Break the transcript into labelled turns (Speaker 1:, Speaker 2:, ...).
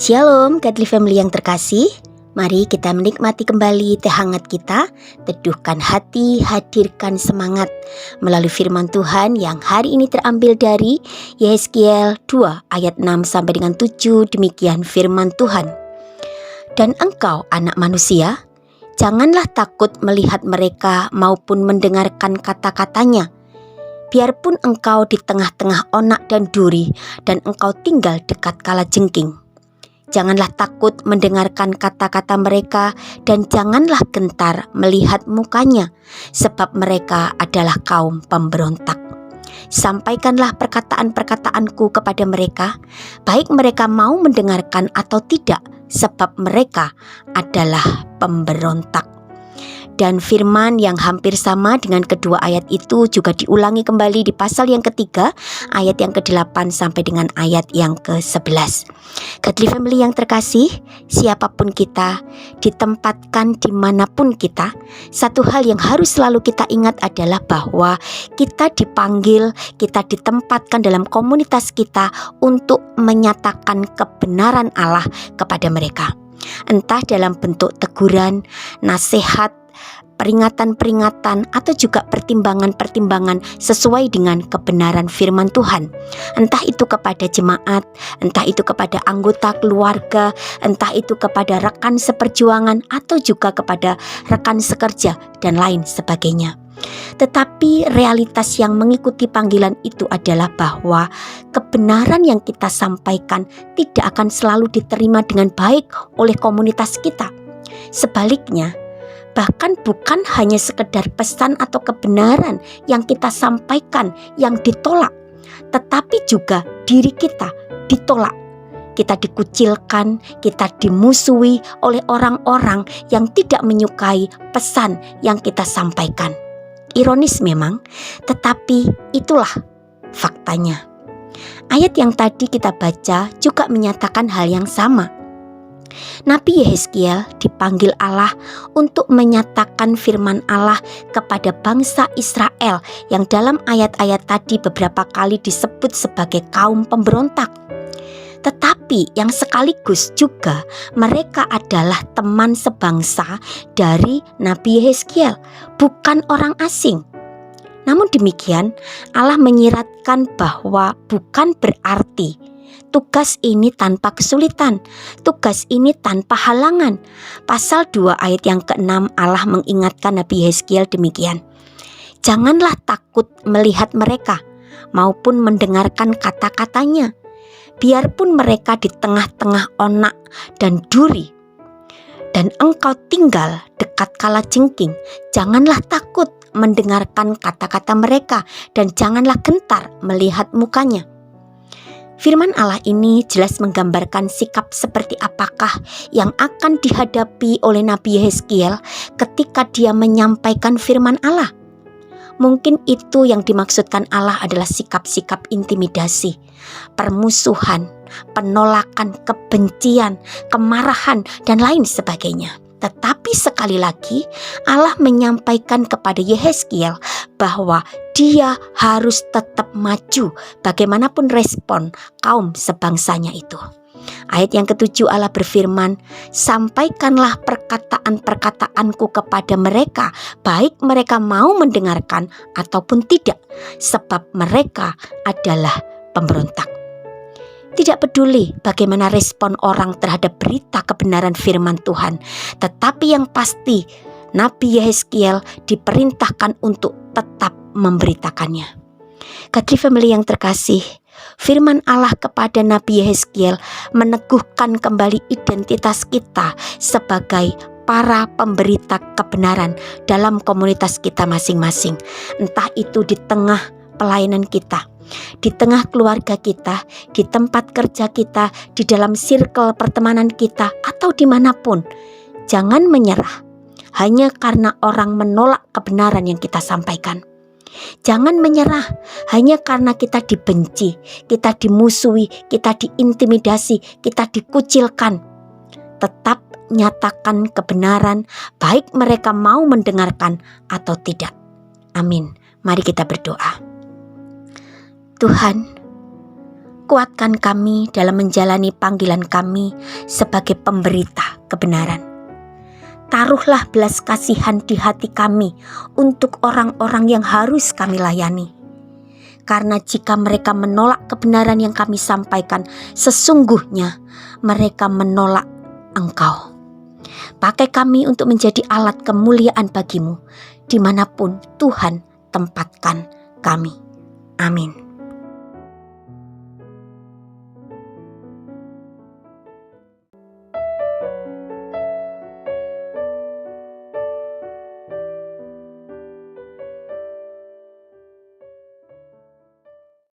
Speaker 1: Shalom, Godly Family yang terkasih. Mari kita menikmati kembali teh hangat kita, teduhkan hati, hadirkan semangat melalui firman Tuhan yang hari ini terambil dari Yehezkiel 2 ayat 6 sampai dengan 7. Demikian firman Tuhan. Dan engkau anak manusia, janganlah takut melihat mereka maupun mendengarkan kata-katanya. Biarpun engkau di tengah-tengah onak dan duri, dan engkau tinggal dekat kalajengking. Janganlah takut mendengarkan kata-kata mereka, dan janganlah gentar melihat mukanya, sebab mereka adalah kaum pemberontak. Sampaikanlah perkataan-perkataanku kepada mereka, baik mereka mau mendengarkan atau tidak, sebab mereka adalah pemberontak. Dan firman yang hampir sama dengan kedua ayat itu juga diulangi kembali di pasal yang ketiga, ayat yang ke-8 sampai dengan ayat yang ke-11. Godly Family yang terkasih, siapapun kita, ditempatkan dimanapun kita, satu hal yang harus selalu kita ingat adalah bahwa kita dipanggil, kita ditempatkan dalam komunitas kita untuk menyatakan kebenaran Allah kepada mereka. Entah dalam bentuk teguran, nasihat, peringatan-peringatan, atau juga pertimbangan-pertimbangan sesuai dengan kebenaran firman Tuhan. Entah itu kepada jemaat, entah itu kepada anggota keluarga, entah itu kepada rekan seperjuangan, atau juga kepada rekan sekerja, dan lain sebagainya. Tetapi realitas yang mengikuti panggilan itu adalah bahwa kebenaran yang kita sampaikan tidak akan selalu diterima dengan baik oleh komunitas kita. Sebaliknya, bahkan bukan hanya sekedar pesan atau kebenaran yang kita sampaikan yang ditolak, tetapi juga diri kita ditolak. Kita dikucilkan, kita dimusuhi oleh orang-orang yang tidak menyukai pesan yang kita sampaikan. Ironis memang, tetapi itulah faktanya. Ayat yang tadi kita baca juga menyatakan hal yang sama. Nabi Yehezkiel dipanggil Allah untuk menyatakan firman Allah kepada bangsa Israel yang dalam ayat-ayat tadi beberapa kali disebut sebagai kaum pemberontak. Tetapi yang sekaligus juga mereka adalah teman sebangsa dari Nabi Yehezkiel, bukan orang asing. Namun demikian, Allah menyiratkan bahwa bukan berarti tugas ini tanpa kesulitan, tugas ini tanpa halangan. Pasal 2 ayat yang ke-6 Allah mengingatkan Nabi Yehezkiel demikian. Janganlah takut melihat mereka maupun mendengarkan kata-katanya. Biarpun mereka di tengah-tengah onak dan duri, dan engkau tinggal dekat kalajengking, janganlah takut mendengarkan kata-kata mereka, dan janganlah gentar melihat mukanya. Firman Allah ini jelas menggambarkan sikap seperti apakah yang akan dihadapi oleh Nabi Yehezkiel ketika dia menyampaikan firman Allah. Mungkin itu yang dimaksudkan Allah adalah sikap-sikap intimidasi, permusuhan, penolakan, kebencian, kemarahan, dan lain sebagainya. Tetapi sekali lagi Allah menyampaikan kepada Yehezkiel bahwa dia harus tetap maju bagaimanapun respon kaum sebangsanya itu. Ayat yang ke-7 Allah berfirman, sampaikanlah perkataan-perkataanku kepada mereka, baik mereka mau mendengarkan ataupun tidak, sebab mereka adalah pemberontak. Tidak peduli bagaimana respon orang terhadap berita kebenaran firman Tuhan, tetapi yang pasti Nabi Yehezkiel diperintahkan untuk tetap memberitakannya. Godly Family yang terkasih, firman Allah kepada Nabi Yehezkiel meneguhkan kembali identitas kita sebagai para pemberita kebenaran dalam komunitas kita masing-masing. Entah itu di tengah pelayanan kita, di tengah keluarga kita, di tempat kerja kita, di dalam circle pertemanan kita, atau dimanapun. Jangan menyerah hanya karena orang menolak kebenaran yang kita sampaikan. Jangan menyerah hanya karena kita dibenci, kita dimusuhi, kita diintimidasi, kita dikucilkan. Tetap nyatakan kebenaran, baik mereka mau mendengarkan atau tidak. Amin. Mari kita berdoa. Tuhan, Kuatkan kami dalam menjalani panggilan kami sebagai pemberita kebenaran. Taruhlah belas kasihan di hati kami untuk orang-orang yang harus kami layani. Karena jika mereka menolak kebenaran yang kami sampaikan, sesungguhnya mereka menolak Engkau. Pakai kami untuk menjadi alat kemuliaan bagimu, dimanapun Tuhan tempatkan kami. Amin.